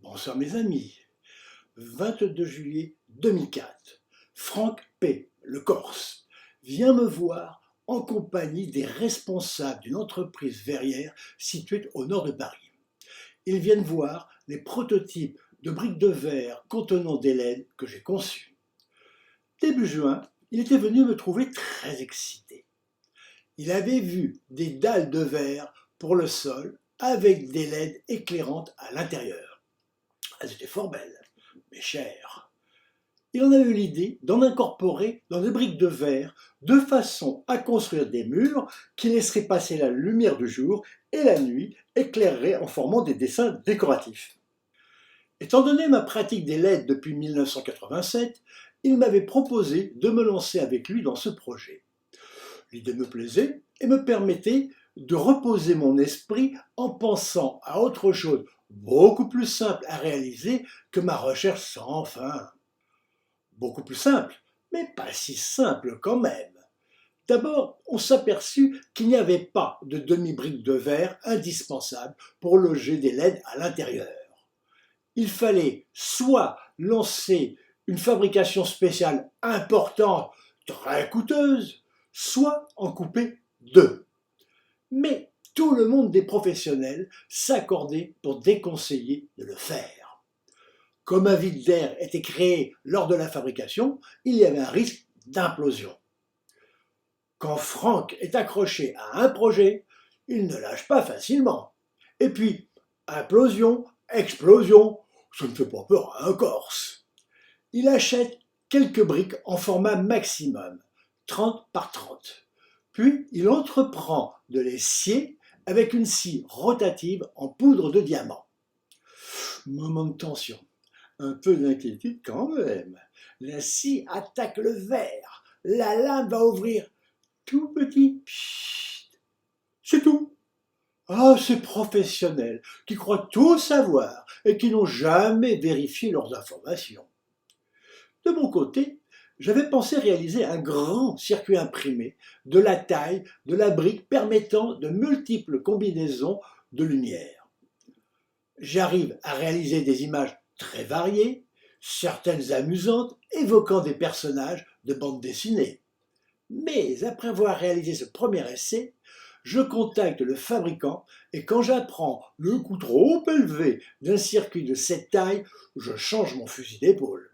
Bonsoir mes amis. 22 juillet 2004. Franck P., le Corse, vient me voir en compagnie des responsables d'une entreprise verrière située au nord de Paris. Ils viennent voir les prototypes de briques de verre contenant des LED que j'ai conçus. Début juin, il était venu me trouver très excité. Il avait vu des dalles de verre pour le sol avec des LED éclairantes à l'intérieur. Elles étaient fort belles, mais chères. Il en a eu l'idée d'en incorporer dans des briques de verre de façon à construire des murs qui laisseraient passer la lumière du jour et la nuit éclaireraient en formant des dessins décoratifs. Étant donné ma pratique des LED depuis 1987, il m'avait proposé de me lancer avec lui dans ce projet. L'idée me plaisait et me permettait de reposer mon esprit en pensant à autre chose beaucoup plus simple à réaliser que ma recherche sans fin. Beaucoup plus simple, mais pas si simple quand même. D'abord, on s'aperçut qu'il n'y avait pas de demi-brique de verre indispensable pour loger des LED à l'intérieur. Il fallait soit lancer une fabrication spéciale importante, très coûteuse, soit en couper deux. Mais tout le monde des professionnels s'accordait pour déconseiller de le faire. Comme un vide d'air était créé lors de la fabrication, il y avait un risque d'implosion. Quand Franck est accroché à un projet, il ne lâche pas facilement. Et puis, implosion, explosion, ça ne fait pas peur à un Corse. Il achète quelques briques en format maximum, 30 par 30. Puis, il entreprend de les scier avec une scie rotative en poudre de diamant. Moment de tension, un peu d'inquiétude quand même. La scie attaque le verre, la lame va ouvrir tout petit. Psst, c'est tout. Ah, ces professionnels qui croient tout savoir et qui n'ont jamais vérifié leurs informations. De mon côté, j'avais pensé réaliser un grand circuit imprimé de la taille de la brique permettant de multiples combinaisons de lumière. J'arrive à réaliser des images très variées, certaines amusantes, évoquant des personnages de bande dessinée. Mais après avoir réalisé ce premier essai, je contacte le fabricant et quand j'apprends le coût trop élevé d'un circuit de cette taille, je change mon fusil d'épaule.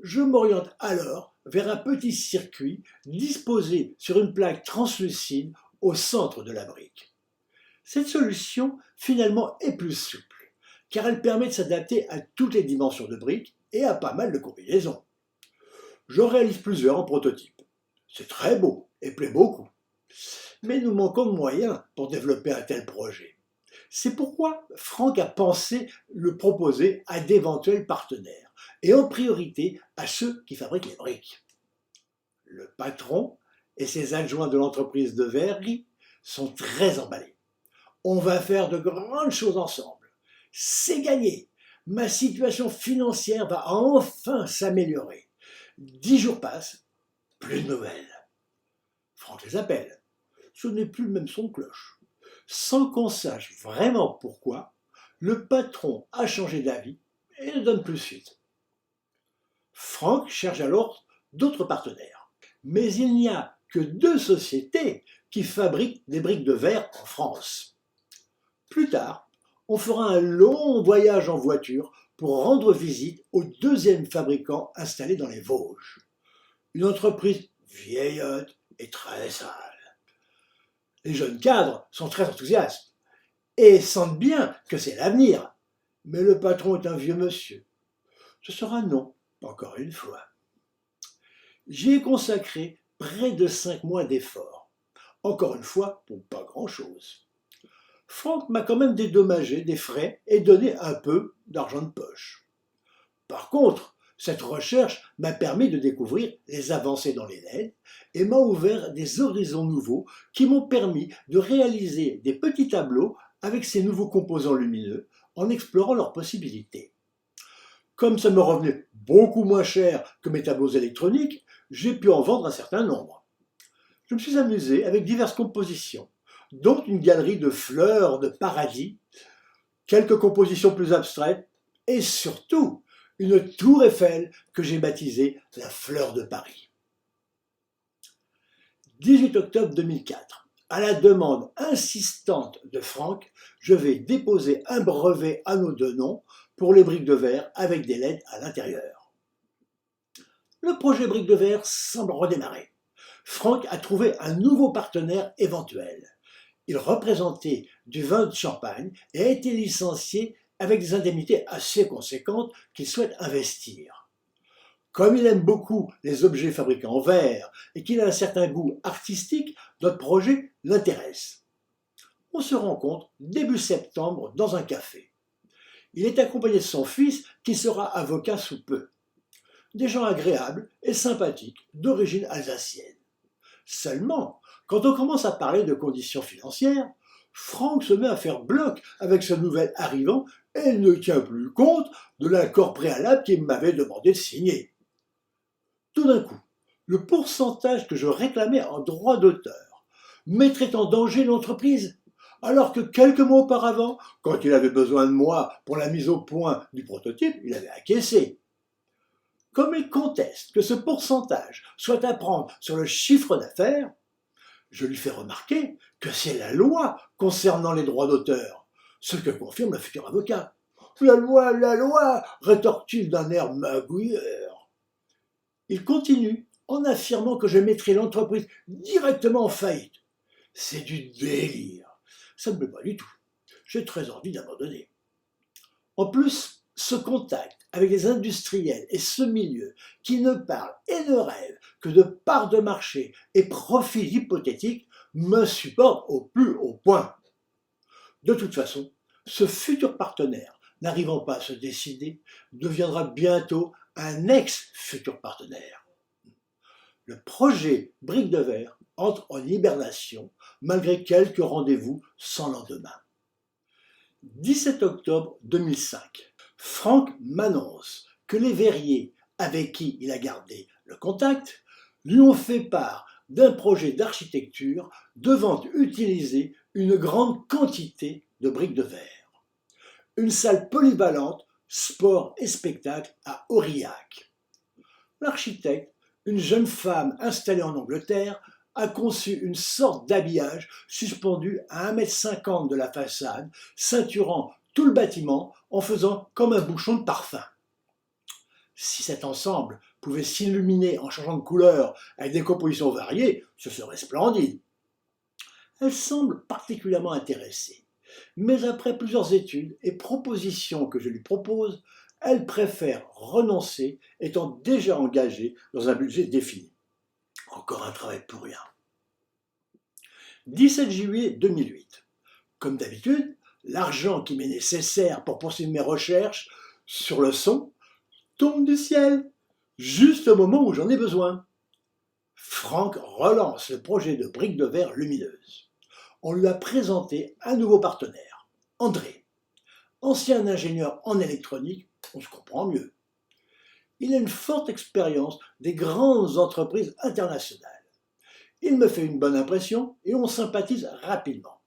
Je m'oriente alors vers un petit circuit disposé sur une plaque translucide au centre de la brique. Cette solution, finalement, est plus souple, car elle permet de s'adapter à toutes les dimensions de briques et à pas mal de combinaisons. J'en réalise plusieurs en prototype. C'est très beau et plaît beaucoup. Mais nous manquons de moyens pour développer un tel projet. C'est pourquoi Franck a pensé le proposer à d'éventuels partenaires, et en priorité à ceux qui fabriquent les briques. Le patron et ses adjoints de l'entreprise de verrerie sont très emballés. On va faire de grandes choses ensemble. C'est gagné. Ma situation financière va enfin s'améliorer. 10 jours passent, plus de nouvelles. Franck les appelle. Ce n'est plus le même son de cloche. Sans qu'on sache vraiment pourquoi, le patron a changé d'avis et ne donne plus suite. Franck cherche alors d'autres partenaires. Mais il n'y a que 2 sociétés qui fabriquent des briques de verre en France. Plus tard, on fera un long voyage en voiture pour rendre visite au 2e fabricant installé dans les Vosges. Une entreprise vieillotte et très sale. Les jeunes cadres sont très enthousiastes et sentent bien que c'est l'avenir. Mais le patron est un vieux monsieur. Ce sera non, encore une fois. J'y ai consacré près de 5 mois d'efforts. Encore une fois, pour pas grand-chose. Franck m'a quand même dédommagé des frais et donné un peu d'argent de poche. Par contre, cette recherche m'a permis de découvrir les avancées dans les LED et m'a ouvert des horizons nouveaux qui m'ont permis de réaliser des petits tableaux avec ces nouveaux composants lumineux en explorant leurs possibilités. Comme ça me revenait beaucoup moins cher que mes tableaux électroniques, j'ai pu en vendre un certain nombre. Je me suis amusé avec diverses compositions, dont une galerie de fleurs de paradis, quelques compositions plus abstraites et surtout une tour Eiffel que j'ai baptisée la Fleur de Paris. 18 octobre 2004. À la demande insistante de Franck, je vais déposer un brevet à nos deux noms pour les briques de verre avec des LED à l'intérieur. Le projet briques de verre semble redémarrer. Franck a trouvé un nouveau partenaire éventuel. Il représentait du vin de Champagne et a été licencié avec des indemnités assez conséquentes qu'il souhaite investir. Comme il aime beaucoup les objets fabriqués en verre et qu'il a un certain goût artistique, notre projet l'intéresse. On se rencontre début septembre dans un café. Il est accompagné de son fils qui sera avocat sous peu. Des gens agréables et sympathiques d'origine alsacienne. Seulement, quand on commence à parler de conditions financières, Franck se met à faire bloc avec ce nouvel arrivant et ne tient plus compte de l'accord préalable qu'il m'avait demandé de signer. Tout d'un coup, le pourcentage que je réclamais en droit d'auteur mettrait en danger l'entreprise, alors que quelques mois auparavant, quand il avait besoin de moi pour la mise au point du prototype, il avait acquiescé. Comme il conteste que ce pourcentage soit à prendre sur le chiffre d'affaires, je lui fais remarquer que c'est la loi concernant les droits d'auteur, ce que confirme le futur avocat. La loi, rétorque-t-il d'un air magouilleur. Il continue en affirmant que je mettrai l'entreprise directement en faillite. C'est du délire. Ça ne me plaît pas du tout. J'ai très envie d'abandonner. En plus, ce contact avec les industriels et ce milieu qui ne parlent et ne rêvent que de parts de marché et profits hypothétiques m'insupporte au plus haut point. De toute façon, ce futur partenaire, n'arrivant pas à se décider, deviendra bientôt un ex-futur partenaire. Le projet Briques de Verre entre en hibernation malgré quelques rendez-vous sans lendemain. 17 octobre 2005. Franck m'annonce que les verriers avec qui il a gardé le contact lui ont fait part d'un projet d'architecture devant utiliser une grande quantité de briques de verre. Une salle polyvalente, sport et spectacle à Aurillac. L'architecte, une jeune femme installée en Angleterre, a conçu une sorte d'habillage suspendu à 1,50 m de la façade, ceinturant tout le bâtiment en faisant comme un bouchon de parfum. Si cet ensemble pouvait s'illuminer en changeant de couleur avec des compositions variées, ce serait splendide. Elle semble particulièrement intéressée, mais après plusieurs études et propositions que je lui propose, elle préfère renoncer étant déjà engagée dans un budget défini. Encore un travail pour rien. 17 juillet 2008. Comme d'habitude, l'argent qui m'est nécessaire pour poursuivre mes recherches sur le son tombe du ciel, juste au moment où j'en ai besoin. Franck relance le projet de briques de verre lumineuses. On lui a présenté un nouveau partenaire, André. Ancien ingénieur en électronique, on se comprend mieux. Il a une forte expérience des grandes entreprises internationales. Il me fait une bonne impression et on sympathise rapidement.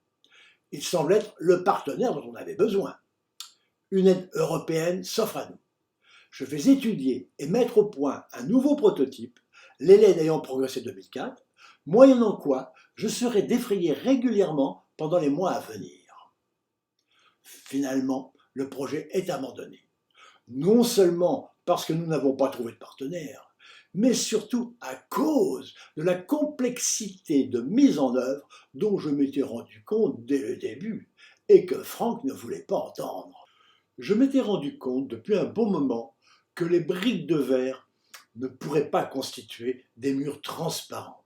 Il semble être le partenaire dont on avait besoin. Une aide européenne s'offre à nous. Je vais étudier et mettre au point un nouveau prototype, les LED ayant progressé 2004, moyennant quoi je serai défrayé régulièrement pendant les mois à venir. Finalement, le projet est abandonné. Non seulement parce que nous n'avons pas trouvé de partenaire, mais surtout à cause de la complexité de mise en œuvre dont je m'étais rendu compte dès le début et que Franck ne voulait pas entendre. Je m'étais rendu compte depuis un bon moment que les briques de verre ne pourraient pas constituer des murs transparents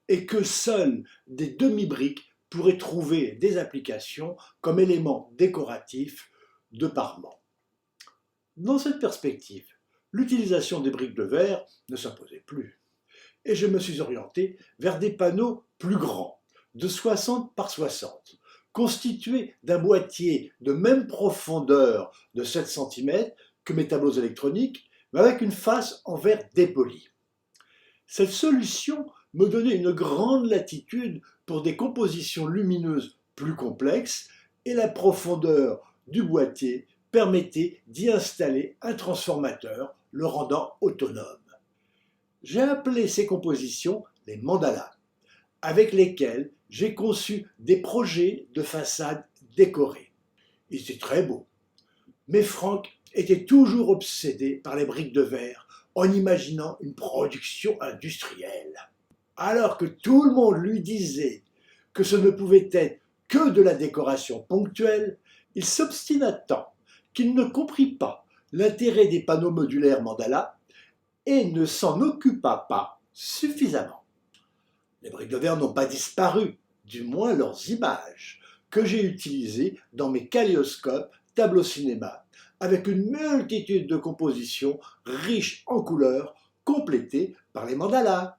et que seules des demi-briques pourraient trouver des applications comme éléments décoratifs de parement. Dans cette perspective, l'utilisation des briques de verre ne s'imposait plus et je me suis orienté vers des panneaux plus grands, de 60 par 60, constitués d'un boîtier de même profondeur de 7 cm que mes tableaux électroniques, mais avec une face en verre dépoli. Cette solution me donnait une grande latitude pour des compositions lumineuses plus complexes et la profondeur du boîtier permettait d'y installer un transformateur, le rendant autonome. J'ai appelé ces compositions les mandalas, avec lesquels j'ai conçu des projets de façade décorés. Ils étaient très beaux. Mais Franck était toujours obsédé par les briques de verre en imaginant une production industrielle. Alors que tout le monde lui disait que ce ne pouvait être que de la décoration ponctuelle, il s'obstina tant qu'il ne comprit pas l'intérêt des panneaux modulaires mandala et ne s'en occupa pas suffisamment. Les briques de verre n'ont pas disparu, du moins leurs images, que j'ai utilisées dans mes kaléoscopes tableaux cinéma, avec une multitude de compositions riches en couleurs, complétées par les mandalas.